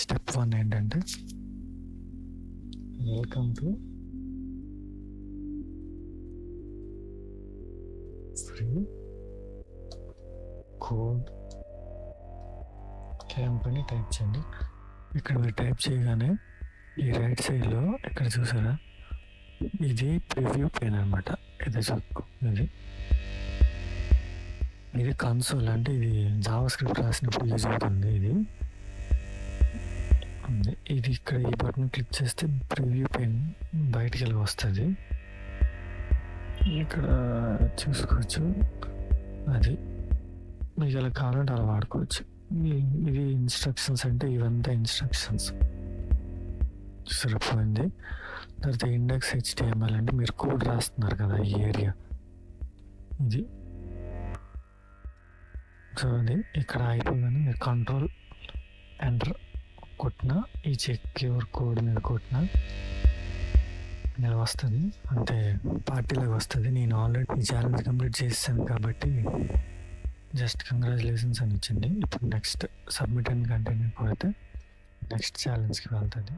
Step 1 ఏంటంటే welcome to free code camp అని type చేయండి. ఇక్కడ మీరు టైప్ చేయగానే ఈ రైట్ సైడ్లో ఇక్కడ చూసారా, ఇది ప్రివ్యూ పేన్ అనమాట. ఇది చూసుకో, ఇది కన్సోల్, అంటే ఇది జావా స్క్రిప్ట్ రాసినప్పుడు యూజ్ అవుతుంది. ఇది ఇక్కడ ఈ బటన్ క్లిక్ చేస్తే ప్రివ్యూ పెన్ బయటికి వెళ్ళి వస్తుంది. ఇక్కడ చూసుకోవచ్చు, అది మీకు ఎలా కావాలంటే అలా వాడుకోవచ్చు. ఇది ఇన్స్ట్రక్షన్స్, అంటే ఇవంతా ఇన్స్ట్రక్షన్స్ సరిపోయింది. తర్వాత ఇండెక్స్ HTML అంటే మీరు కోడ్ రాస్తున్నారు కదా, ఈ ఏరియా ఇది. సో అది ఇక్కడ అయిపోగానే మీరు కంట్రోల్ ఎంటర్ కొట్టిన, ఈ చెక్ యువర్ కోడ్ మీద కొట్టిన ఇలా వస్తుంది, అంటే పార్టీలాగా వస్తుంది. నేను ఆల్రెడీ ఈ ఛాలెంజ్ కంప్లీట్ చేసాను కాబట్టి జస్ట్ కంగ్రాచులేషన్స్ అని ఇచ్చింది. ఇప్పుడు నెక్స్ట్ సబ్మిట్ అండ్ కంటిన్యూ కొడితే నెక్స్ట్ ఛాలెంజ్కి వెళ్తుంది.